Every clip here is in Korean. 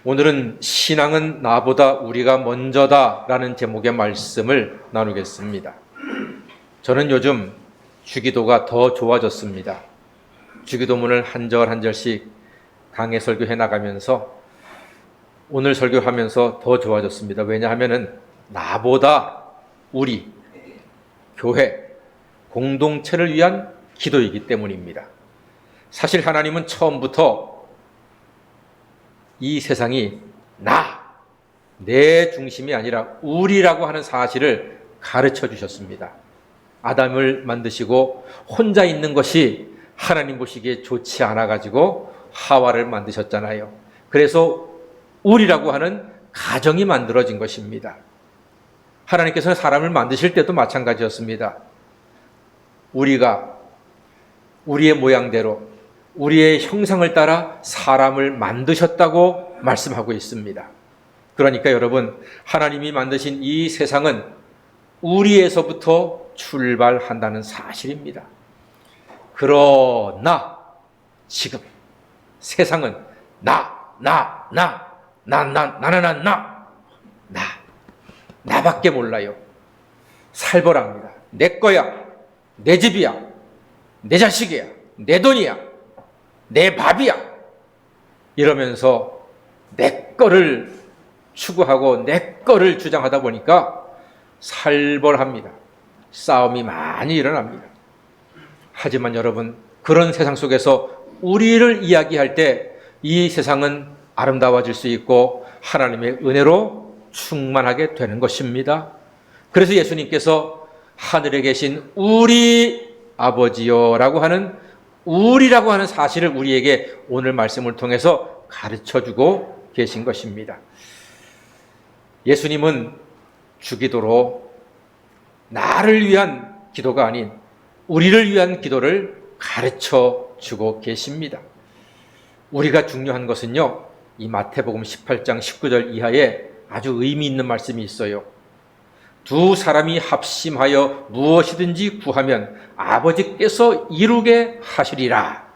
오늘은 신앙은 나보다 우리가 먼저다 라는 제목의 말씀을 나누겠습니다. 저는 요즘 주기도가 더 좋아졌습니다. 주기도문을 한 절 한 절씩 강해 설교해 나가면서 오늘 설교하면서 더 좋아졌습니다. 왜냐하면 나보다 우리 교회 공동체를 위한 기도이기 때문입니다. 사실 하나님은 처음부터 이 세상이 내 중심이 아니라 우리라고 하는 사실을 가르쳐 주셨습니다. 아담을 만드시고 혼자 있는 것이 하나님 보시기에 좋지 않아 가지고 하와를 만드셨잖아요. 그래서 우리라고 하는 가정이 만들어진 것입니다. 하나님께서는 사람을 만드실 때도 마찬가지였습니다. 우리가 우리의 모양대로 우리의 형상을 따라 사람을 만드셨다고 말씀하고 있습니다. 그러니까 여러분, 하나님이 만드신 이 세상은 우리에서부터 출발한다는 사실입니다. 그러나 지금 세상은 나밖에 몰라요. 살벌합니다. 내 거야, 내 집이야, 내 자식이야, 내 돈이야, 내 밥이야 이러면서 내 거를 추구하고 내 거를 주장하다 보니까 살벌합니다. 싸움이 많이 일어납니다. 하지만 여러분, 그런 세상 속에서 우리를 이야기할 때 이 세상은 아름다워질 수 있고 하나님의 은혜로 충만하게 되는 것입니다. 그래서 예수님께서 하늘에 계신 우리 아버지요라고 하는 우리라고 하는 사실을 우리에게 오늘 말씀을 통해서 가르쳐주고 계신 것입니다. 예수님은 주기도로 나를 위한 기도가 아닌 우리를 위한 기도를 가르쳐주고 계십니다. 우리가 중요한 것은요, 이 마태복음 18장 19절 이하에 아주 의미 있는 말씀이 있어요. 두 사람이 합심하여 무엇이든지 구하면 아버지께서 이루게 하시리라.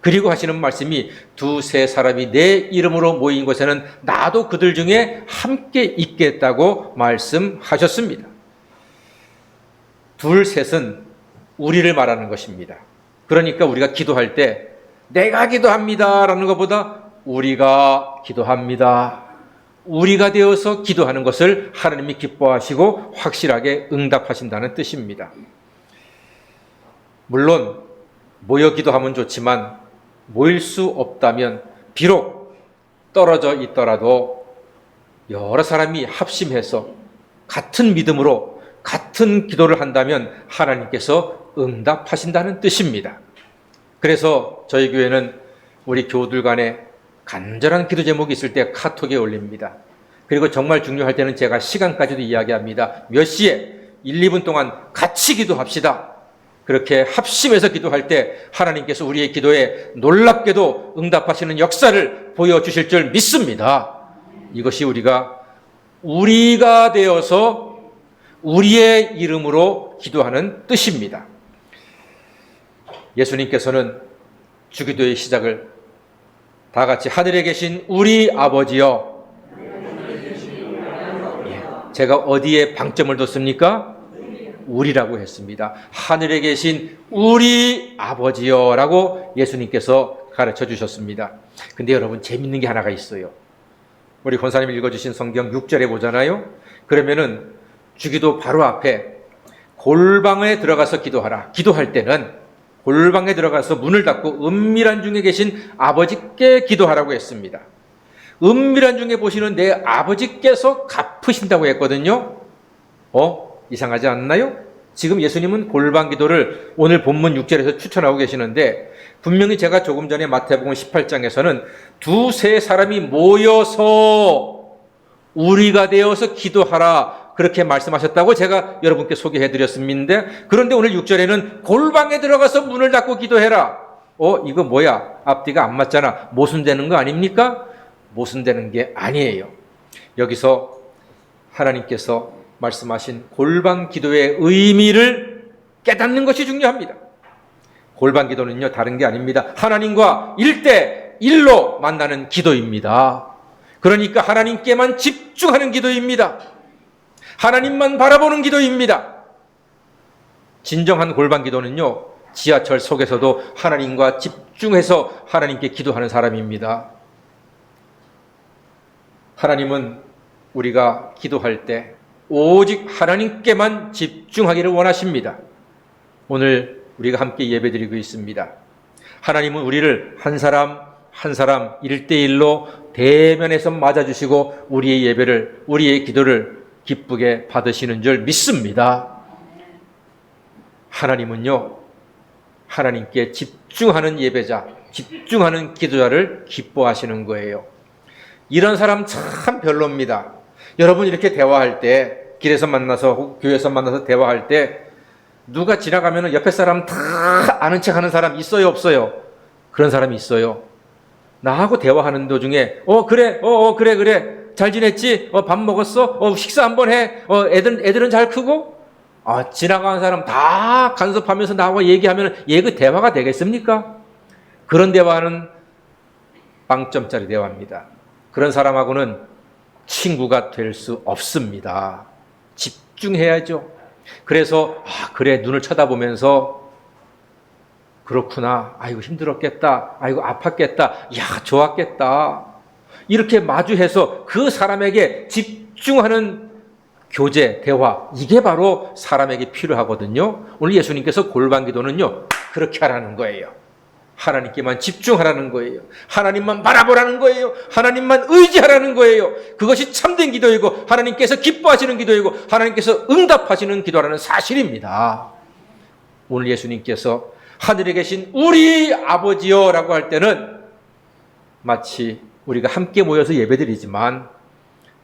그리고 하시는 말씀이 두세 사람이 내 이름으로 모인 곳에는 나도 그들 중에 함께 있겠다고 말씀하셨습니다. 둘, 셋은 우리를 말하는 것입니다. 그러니까 우리가 기도할 때 내가 기도합니다 라는 것보다 우리가 기도합니다, 우리가 되어서 기도하는 것을 하나님이 기뻐하시고 확실하게 응답하신다는 뜻입니다. 물론 모여 기도하면 좋지만 모일 수 없다면 비록 떨어져 있더라도 여러 사람이 합심해서 같은 믿음으로 같은 기도를 한다면 하나님께서 응답하신다는 뜻입니다. 그래서 저희 교회는 우리 교우들 간에 간절한 기도 제목이 있을 때 카톡에 올립니다. 그리고 정말 중요할 때는 제가 시간까지도 이야기합니다. 몇 시에 1, 2분 동안 같이 기도합시다. 그렇게 합심해서 기도할 때 하나님께서 우리의 기도에 놀랍게도 응답하시는 역사를 보여주실 줄 믿습니다. 이것이 우리가 되어서 우리의 이름으로 기도하는 뜻입니다. 예수님께서는 주기도의 시작을 다 같이 하늘에 계신 우리 아버지여. 제가 어디에 방점을 뒀습니까? 우리라고 했습니다. 하늘에 계신 우리 아버지여 라고 예수님께서 가르쳐 주셨습니다. 근데 여러분, 재밌는 게 하나가 있어요. 우리 권사님이 읽어주신 성경 6절에 보잖아요. 그러면은 주기도 바로 앞에 골방에 들어가서 기도하라. 기도할 때는 골방에 들어가서 문을 닫고 은밀한 중에 계신 아버지께 기도하라고 했습니다. 은밀한 중에 보시는 내 아버지께서 갚으신다고 했거든요. 이상하지 않나요? 지금 예수님은 골방 기도를 오늘 본문 6절에서 추천하고 계시는데 분명히 제가 조금 전에 마태복음 18장에서는 두세 사람이 모여서 우리가 되어서 기도하라 그렇게 말씀하셨다고 제가 여러분께 소개해드렸습니다. 그런데 오늘 6절에는 골방에 들어가서 문을 닫고 기도해라. 이거 뭐야? 앞뒤가 안 맞잖아. 모순되는 거 아닙니까? 모순되는 게 아니에요. 여기서 하나님께서 말씀하신 골방 기도의 의미를 깨닫는 것이 중요합니다. 골방 기도는요, 다른 게 아닙니다. 하나님과 1대1로 만나는 기도입니다. 그러니까 하나님께만 집중하는 기도입니다. 하나님만 바라보는 기도입니다. 진정한 골방 기도는요, 지하철 속에서도 하나님과 집중해서 하나님께 기도하는 사람입니다. 하나님은 우리가 기도할 때 오직 하나님께만 집중하기를 원하십니다. 오늘 우리가 함께 예배드리고 있습니다. 하나님은 우리를 한 사람 한 사람 1대1로 대면해서 맞아주시고 우리의 예배를, 우리의 기도를 기쁘게 받으시는 줄 믿습니다. 하나님은요, 하나님께 집중하는 예배자, 집중하는 기도자를 기뻐하시는 거예요. 이런 사람 참 별로입니다. 여러분 이렇게 대화할 때, 길에서 만나서 혹은 교회에서 만나서 대화할 때 누가 지나가면 옆에 사람 다 아는 척 하는 사람 있어요, 없어요? 그런 사람이 있어요. 나하고 대화하는 도중에 그래 잘 지냈지? 밥 먹었어? 식사 한번 해? 애들은 잘 크고? 지나가는 사람 다 간섭하면서 나하고 얘기하면 그 대화가 되겠습니까? 그런 대화는 빵점짜리 대화입니다. 그런 사람하고는 친구가 될 수 없습니다. 집중해야죠. 그래서 그래, 눈을 쳐다보면서 그렇구나, 아이고 힘들었겠다, 아이고 아팠겠다, 야 좋았겠다, 이렇게 마주해서 그 사람에게 집중하는 교제, 대화, 이게 바로 사람에게 필요하거든요. 오늘 예수님께서 골방 기도는요, 그렇게 하라는 거예요. 하나님께만 집중하라는 거예요. 하나님만 바라보라는 거예요. 하나님만 의지하라는 거예요. 그것이 참된 기도이고 하나님께서 기뻐하시는 기도이고 하나님께서 응답하시는 기도라는 사실입니다. 오늘 예수님께서 하늘에 계신 우리 아버지여 라고 할 때는 마치 우리가 함께 모여서 예배드리지만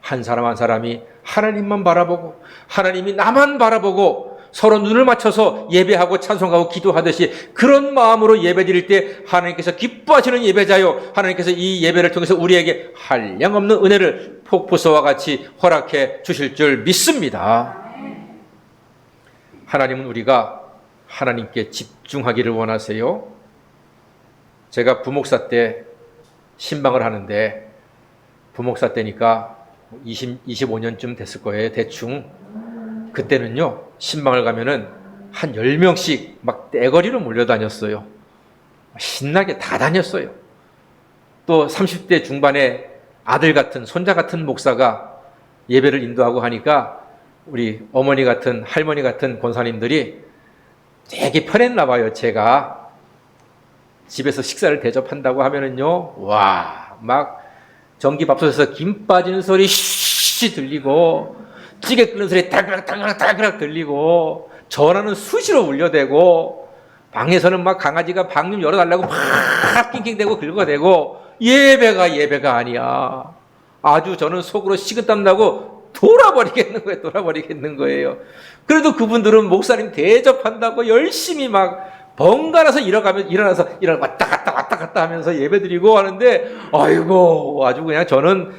한 사람 한 사람이 하나님만 바라보고 하나님이 나만 바라보고 서로 눈을 맞춰서 예배하고 찬송하고 기도하듯이 그런 마음으로 예배드릴 때 하나님께서 기뻐하시는 예배자요, 하나님께서 이 예배를 통해서 우리에게 한량없는 은혜를 폭포수와 같이 허락해 주실 줄 믿습니다. 하나님은 우리가 하나님께 집중하기를 원하세요. 제가 부목사 때 신방을 하는데, 부목사 때니까 25년쯤 됐을 거예요, 대충. 그때는요, 신방을 가면은 한 10명씩 막 떼거리로 몰려다녔어요. 신나게 다 다녔어요. 또 30대 중반에 아들 같은, 손자 같은 목사가 예배를 인도하고 하니까 우리 어머니 같은, 할머니 같은 권사님들이 되게 편했나 봐요. 제가 집에서 식사를 대접한다고 하면은요, 와, 막 전기밥솥에서 김 빠지는 소리 쉬쉬 들리고, 찌개 끓는 소리 달그락 들리고, 전화는 수시로 울려대고, 방에서는 막 강아지가 방 좀 열어달라고 막 낑낑대고 긁어대고, 예배가 아니야. 아주 저는 속으로 식은땀 나고 돌아버리겠는 거예요. 그래도 그분들은 목사님 대접한다고 열심히 막 번갈아서 일어나서 왔다 갔다 하면서 예배드리고 하는데, 아이고, 아주 그냥 저는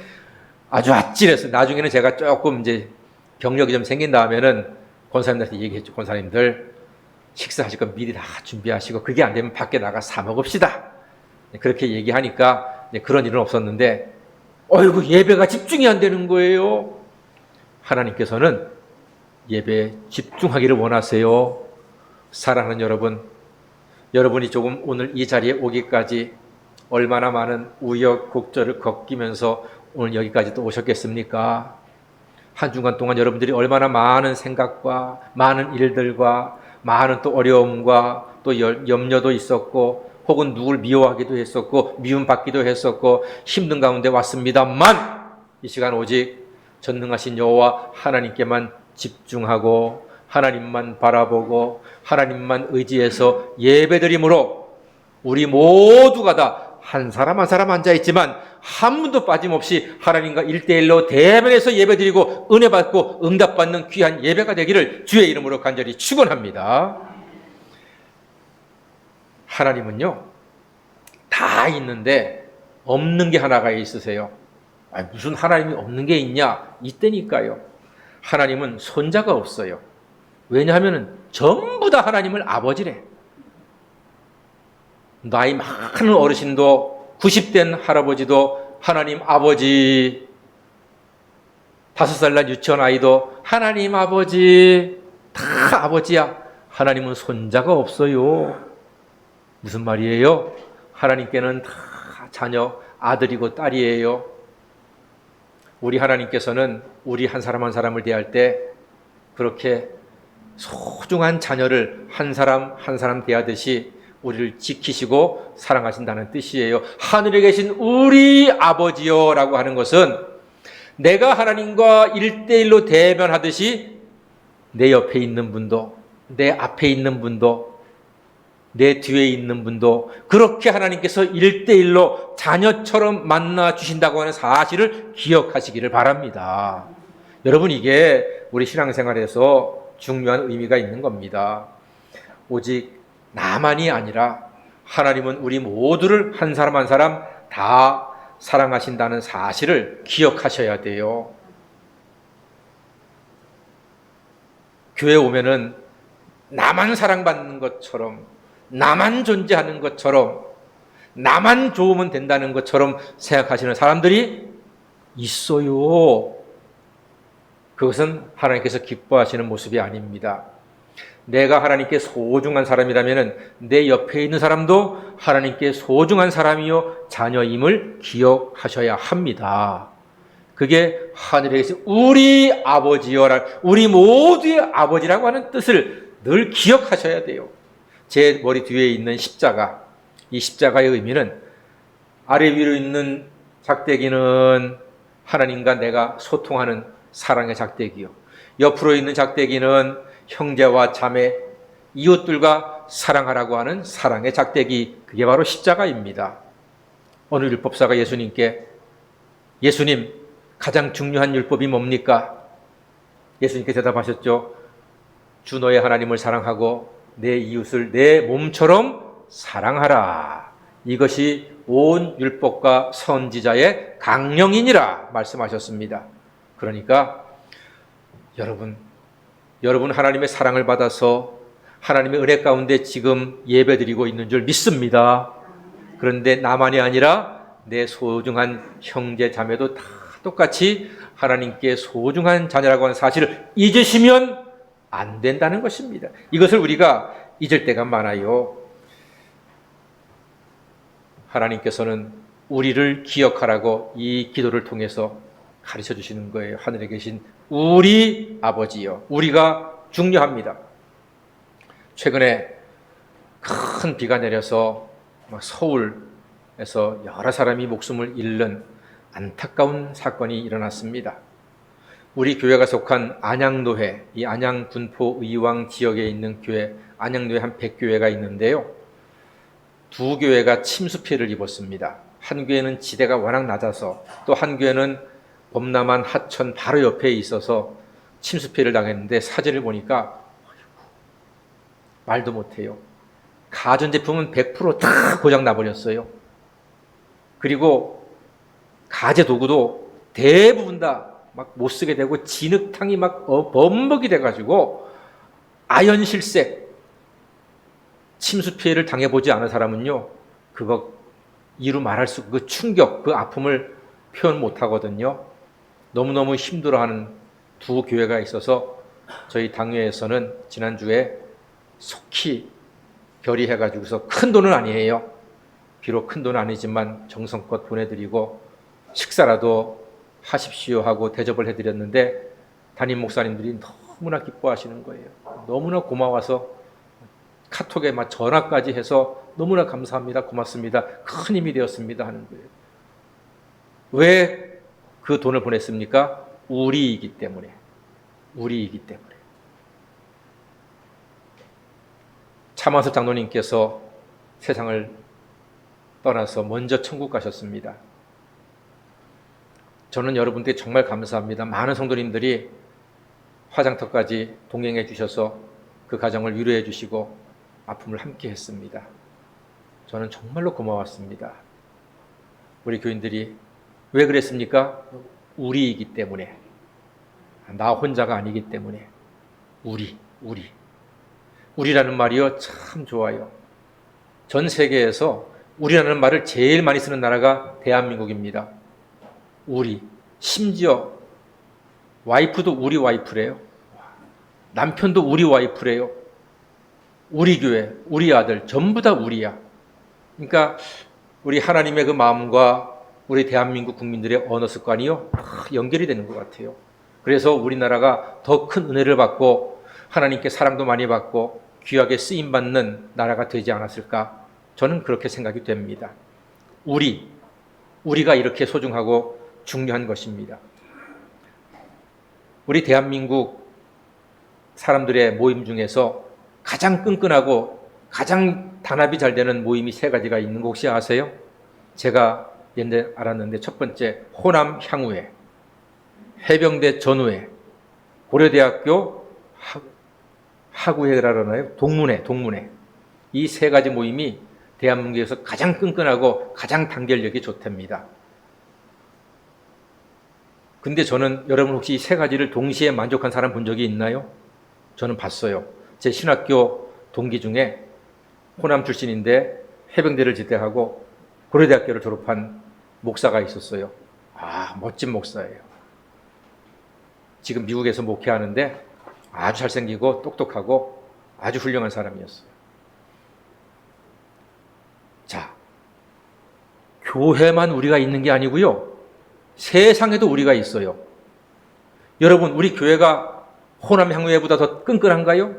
아주 아찔했어요. 나중에는 제가 조금 이제 경력이 좀 생긴다 하면은 권사님들한테 얘기했죠. 권사님들, 식사하실 건 미리 다 준비하시고, 그게 안 되면 밖에 나가 사 먹읍시다. 그렇게 얘기하니까 그런 일은 없었는데, 어이구, 예배가 집중이 안 되는 거예요. 하나님께서는 예배에 집중하기를 원하세요. 사랑하는 여러분, 여러분이 조금 오늘 이 자리에 오기까지 얼마나 많은 우여곡절을 겪으면서 오늘 여기까지 또 오셨겠습니까? 한 주간 동안 여러분들이 얼마나 많은 생각과 많은 일들과 많은 또 어려움과 또 염려도 있었고, 혹은 누굴 미워하기도 했었고, 미움받기도 했었고, 힘든 가운데 왔습니다만, 이 시간 오직 전능하신 여호와 하나님께만 집중하고 하나님만 바라보고 하나님만 의지해서 예배드림으로 우리 모두가 다 한 사람 한 사람 앉아있지만 한 분도 빠짐없이 하나님과 1대1로 대면해서 예배드리고 은혜받고 응답받는 귀한 예배가 되기를 주의 이름으로 간절히 축원합니다. 하나님은요, 다 있는데 없는 게 하나가 있으세요. 무슨 하나님이 없는 게 있냐? 있다니까요. 하나님은 손자가 없어요. 왜냐하면 전부 다 하나님을 아버지래. 나이 많은 어르신도 90된 할아버지도 하나님 아버지. 5살 난 유치원 아이도 하나님 아버지. 다 아버지야. 하나님은 손자가 없어요. 무슨 말이에요? 하나님께는 다 자녀, 아들이고 딸이에요. 우리 하나님께서는 우리 한 사람 한 사람을 대할 때 그렇게 소중한 자녀를 한 사람 한 사람 대하듯이 우리를 지키시고 사랑하신다는 뜻이에요. 하늘에 계신 우리 아버지요 라고 하는 것은 내가 하나님과 1대1로 대면하듯이 내 옆에 있는 분도, 내 앞에 있는 분도, 내 뒤에 있는 분도 그렇게 하나님께서 1대1로 자녀처럼 만나 주신다고 하는 사실을 기억하시기를 바랍니다. 여러분, 이게 우리 신앙생활에서 중요한 의미가 있는 겁니다. 오직 나만이 아니라 하나님은 우리 모두를 한 사람 한 사람 다 사랑하신다는 사실을 기억하셔야 돼요. 교회 오면은 나만 사랑받는 것처럼, 나만 존재하는 것처럼, 나만 좋으면 된다는 것처럼 생각하시는 사람들이 있어요. 그것은 하나님께서 기뻐하시는 모습이 아닙니다. 내가 하나님께 소중한 사람이라면 내 옆에 있는 사람도 하나님께 소중한 사람이요 자녀임을 기억하셔야 합니다. 그게 하늘에 계신 우리 아버지여라, 우리 모두의 아버지라고 하는 뜻을 늘 기억하셔야 돼요. 제 머리 뒤에 있는 십자가, 이 십자가의 의미는 아래 위로 있는 작대기는 하나님과 내가 소통하는 사랑의 작대기요, 옆으로 있는 작대기는 형제와 자매, 이웃들과 사랑하라고 하는 사랑의 작대기, 그게 바로 십자가입니다. 어느 율법사가 예수님께 예수님, 가장 중요한 율법이 뭡니까? 예수님께 대답하셨죠. 주 너의 하나님을 사랑하고 내 이웃을 내 몸처럼 사랑하라. 이것이 온 율법과 선지자의 강령이니라 말씀하셨습니다. 그러니까 여러분 하나님의 사랑을 받아서 하나님의 은혜 가운데 지금 예배드리고 있는 줄 믿습니다. 그런데 나만이 아니라 내 소중한 형제 자매도 다 똑같이 하나님께 소중한 자녀라고 하는 사실을 잊으시면 안 된다는 것입니다. 이것을 우리가 잊을 때가 많아요. 하나님께서는 우리를 기억하라고 이 기도를 통해서 가르쳐 주시는 거예요. 하늘에 계신 우리 아버지요. 우리가 중요합니다. 최근에 큰 비가 내려서 서울에서 여러 사람이 목숨을 잃는 안타까운 사건이 일어났습니다. 우리 교회가 속한 안양노회, 이 안양 군포 의왕 지역에 있는 교회, 안양노회 한 100교회가 있는데요. 두 교회가 침수 피해를 입었습니다. 한 교회는 지대가 워낙 낮아서, 또 한 교회는 범람한 하천 바로 옆에 있어서 침수 피해를 당했는데, 사진을 보니까 말도 못해요. 가전제품은 100% 고장 나버렸어요. 그리고 가재 도구도 대부분 다 막 못 쓰게 되고 진흙탕이 막 범벅이 돼가지고 아연 실색. 침수 피해를 당해보지 않은 사람은요, 그거 이루 말할 수, 그 충격, 그 아픔을 표현 못 하거든요. 너무너무 힘들어하는 두 교회가 있어서 저희 당회에서는 지난주에 속히 결의해가지고서, 큰 돈은 아니에요. 비록 큰 돈은 아니지만 정성껏 보내드리고 식사라도 하십시오 하고 대접을 해드렸는데, 담임 목사님들이 너무나 기뻐하시는 거예요. 너무나 고마워서 카톡에 막 전화까지 해서 너무나 감사합니다, 고맙습니다, 큰 힘이 되었습니다 하는 거예요. 왜 그 돈을 보냈습니까? 우리이기 때문에. 우리이기 때문에. 차만섭 장로님께서 세상을 떠나서 먼저 천국 가셨습니다. 저는 여러분께 정말 감사합니다. 많은 성도님들이 화장터까지 동행해 주셔서 그 가정을 위로해 주시고 아픔을 함께 했습니다. 저는 정말로 고마웠습니다. 우리 교인들이 왜 그랬습니까? 우리이기 때문에. 나 혼자가 아니기 때문에. 우리라는 말이요, 참 좋아요. 전 세계에서 우리라는 말을 제일 많이 쓰는 나라가 대한민국입니다. 우리, 심지어 와이프도 우리 와이프래요. 남편도 우리 와이프래요. 우리 교회, 우리 아들, 전부 다 우리야. 그러니까 우리 하나님의 그 마음과 우리 대한민국 국민들의 언어 습관이요, 연결이 되는 것 같아요. 그래서 우리나라가 더 큰 은혜를 받고 하나님께 사랑도 많이 받고 귀하게 쓰임받는 나라가 되지 않았을까? 저는 그렇게 생각이 됩니다. 우리가 이렇게 소중하고 중요한 것입니다. 우리 대한민국 사람들의 모임 중에서 가장 끈끈하고 가장 단합이 잘 되는 모임이 세 가지가 있는 거 혹시 아세요? 제가 옛날에 알았는데, 첫 번째 호남 향후회, 해병대 전후회, 고려대학교 하구회라 그러나요? 동문회. 이 세 가지 모임이 대한민국에서 가장 끈끈하고 가장 단결력이 좋답니다. 근데 저는, 여러분 혹시 이 세 가지를 동시에 만족한 사람 본 적이 있나요? 저는 봤어요. 제 신학교 동기 중에 호남 출신인데 해병대를 제대하고 고려대학교를 졸업한 목사가 있었어요. 멋진 목사예요. 지금 미국에서 목회하는데 아주 잘생기고 똑똑하고 아주 훌륭한 사람이었어요. 자, 교회만 우리가 있는 게 아니고요, 세상에도 우리가 있어요. 여러분, 우리 교회가 호남 향후회보다 더 끈끈한가요?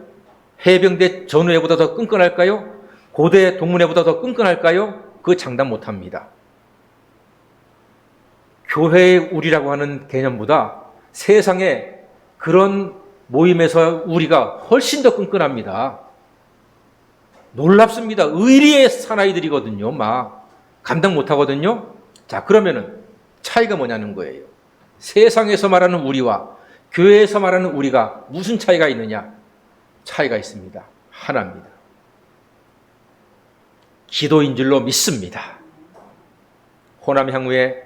해병대 전후회보다 더 끈끈할까요? 고대 동문회보다 더 끈끈할까요? 그 장담 못합니다. 교회의 우리라고 하는 개념보다 세상에 그런 모임에서 우리가 훨씬 더 끈끈합니다. 놀랍습니다. 의리의 사나이들이거든요. 막 감당 못하거든요. 자, 그러면은 차이가 뭐냐는 거예요. 세상에서 말하는 우리와 교회에서 말하는 우리가 무슨 차이가 있느냐? 차이가 있습니다. 하나입니다. 기도인 줄로 믿습니다. 호남 향후회,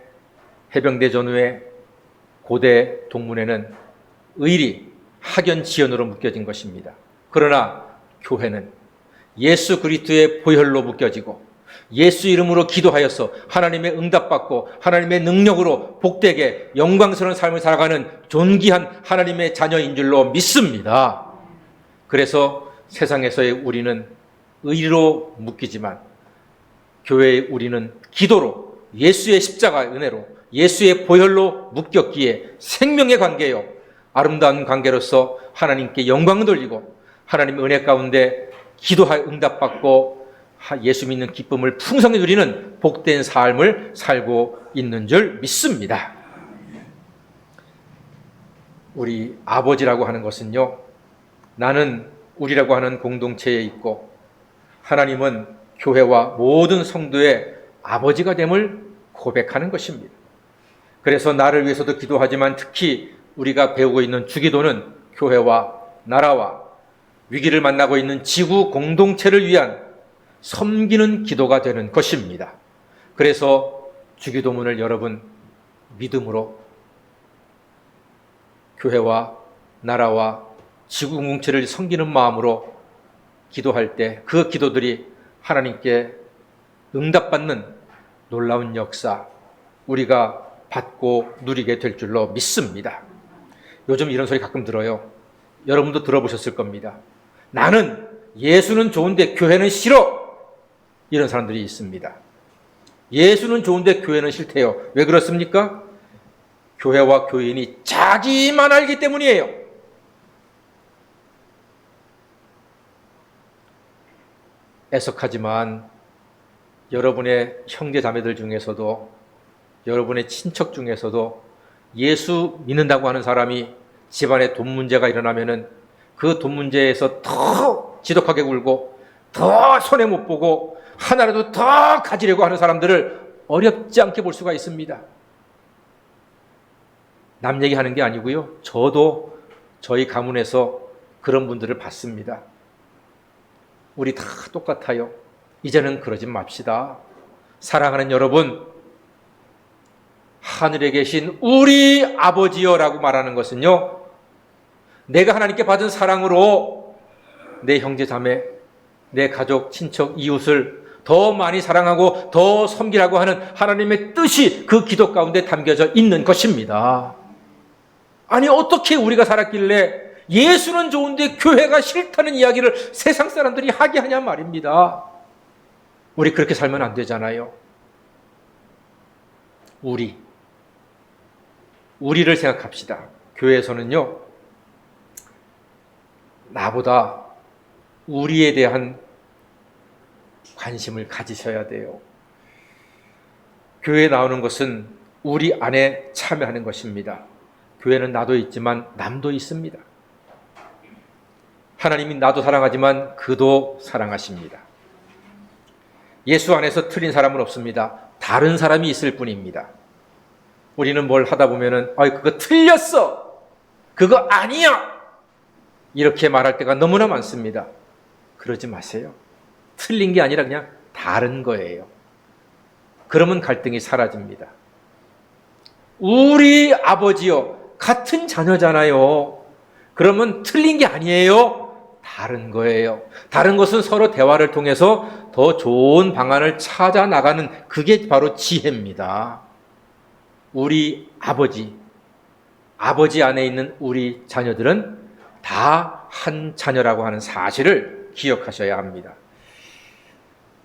해병대 전후회, 고대 동문회는 의리, 학연, 지연으로 묶여진 것입니다. 그러나 교회는 예수 그리스도의 보혈로 묶여지고 예수 이름으로 기도하여서 하나님의 응답받고 하나님의 능력으로 복되게 영광스러운 삶을 살아가는 존귀한 하나님의 자녀인 줄로 믿습니다. 그래서 세상에서의 우리는 의리로 묶이지만 교회의 우리는 기도로, 예수의 십자가의 은혜로, 예수의 보혈로 묶였기에 생명의 관계요, 아름다운 관계로서 하나님께 영광을 돌리고 하나님의 은혜 가운데 기도하여 응답받고 예수 믿는 기쁨을 풍성히 누리는 복된 삶을 살고 있는 줄 믿습니다. 우리 아버지라고 하는 것은요, 나는 우리라고 하는 공동체에 있고 하나님은 교회와 모든 성도의 아버지가 됨을 고백하는 것입니다. 그래서 나를 위해서도 기도하지만 특히 우리가 배우고 있는 주기도는 교회와 나라와 위기를 만나고 있는 지구 공동체를 위한 섬기는 기도가 되는 것입니다. 그래서 주기도문을 여러분 믿음으로 교회와 나라와 지구 공동체를 섬기는 마음으로 기도할 때 그 기도들이 하나님께 응답받는 놀라운 역사 우리가 받고 누리게 될 줄로 믿습니다. 요즘 이런 소리 가끔 들어요. 여러분도 들어보셨을 겁니다. 나는 예수는 좋은데 교회는 싫어. 이런 사람들이 있습니다. 예수는 좋은데 교회는 싫대요. 왜 그렇습니까? 교회와 교인이 자기만 알기 때문이에요. 애석하지만 여러분의 형제 자매들 중에서도 여러분의 친척 중에서도 예수 믿는다고 하는 사람이 집안에 돈 문제가 일어나면은 그 돈 문제에서 더 지독하게 굴고 더 손해 못 보고 하나라도 더 가지려고 하는 사람들을 어렵지 않게 볼 수가 있습니다. 남 얘기하는 게 아니고요. 저도 저희 가문에서 그런 분들을 봤습니다. 우리 다 똑같아요. 이제는 그러지 맙시다. 사랑하는 여러분, 하늘에 계신 우리 아버지여라고 말하는 것은요, 내가 하나님께 받은 사랑으로 내 형제 자매, 내 가족, 친척, 이웃을 더 많이 사랑하고 더 섬기라고 하는 하나님의 뜻이 그 기도 가운데 담겨져 있는 것입니다. 아니 어떻게 우리가 살았길래 예수는 좋은데 교회가 싫다는 이야기를 세상 사람들이 하게 하냐 말입니다. 우리 그렇게 살면 안 되잖아요. 우리를 생각합시다. 교회에서는요, 나보다 우리에 대한 관심을 가지셔야 돼요. 교회에 나오는 것은 우리 안에 참여하는 것입니다. 교회는 나도 있지만 남도 있습니다. 하나님이 나도 사랑하지만 그도 사랑하십니다. 예수 안에서 틀린 사람은 없습니다. 다른 사람이 있을 뿐입니다. 우리는 뭘 하다 보면은 그거 틀렸어, 그거 아니야, 이렇게 말할 때가 너무나 많습니다. 그러지 마세요. 틀린 게 아니라 그냥 다른 거예요. 그러면 갈등이 사라집니다. 우리 아버지요, 같은 자녀잖아요. 그러면 틀린 게 아니에요. 다른 거예요. 다른 것은 서로 대화를 통해서 더 좋은 방안을 찾아 나가는, 그게 바로 지혜입니다. 우리 아버지 안에 있는 우리 자녀들은 다 한 자녀라고 하는 사실을 기억하셔야 합니다.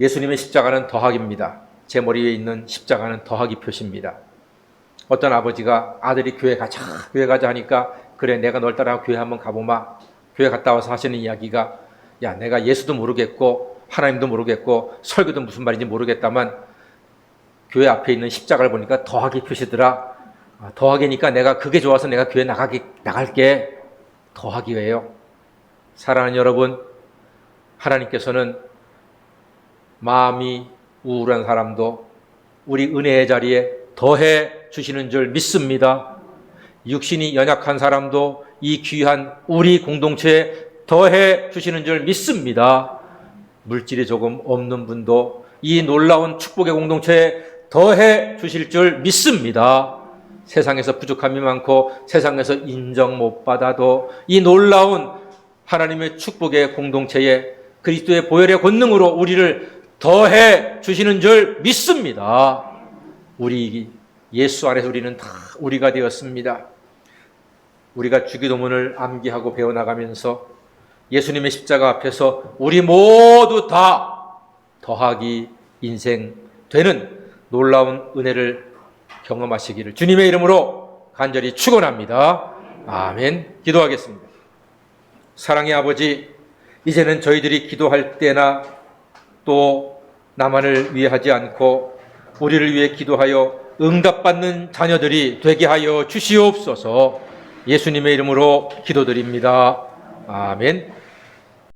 예수님의 십자가는 더하기입니다. 제 머리 위에 있는 십자가는 더하기 표시입니다. 어떤 아버지가 아들이 교회 가자 하니까, 그래 내가 널 따라 교회 한번 가보마. 교회 갔다 와서 하시는 이야기가, 야 내가 예수도 모르겠고 하나님도 모르겠고 설교도 무슨 말인지 모르겠다만 교회 앞에 있는 십자가를 보니까 더하기 표시더라. 더하기니까 내가 그게 좋아서 내가 교회 나갈게. 더하기예요. 사랑하는 여러분, 하나님께서는 마음이 우울한 사람도 우리 은혜의 자리에 더해 주시는 줄 믿습니다. 육신이 연약한 사람도 이 귀한 우리 공동체에 더해 주시는 줄 믿습니다. 물질이 조금 없는 분도 이 놀라운 축복의 공동체에 더해 주실 줄 믿습니다. 세상에서 부족함이 많고 세상에서 인정 못 받아도 이 놀라운 하나님의 축복의 공동체에 그리스도의 보혈의 권능으로 우리를 더해 주시는 줄 믿습니다. 우리 예수 안에서 우리는 다 우리가 되었습니다. 우리가 주기도문을 암기하고 배워나가면서 예수님의 십자가 앞에서 우리 모두 다 더하기 인생 되는 놀라운 은혜를 경험하시기를 주님의 이름으로 간절히 축원합니다. 아멘. 기도하겠습니다. 사랑의 아버지, 이제는 저희들이 기도할 때나 또 나만을 위해 하지 않고 우리를 위해 기도하여 응답받는 자녀들이 되게 하여 주시옵소서. 예수님의 이름으로 기도드립니다. 아멘.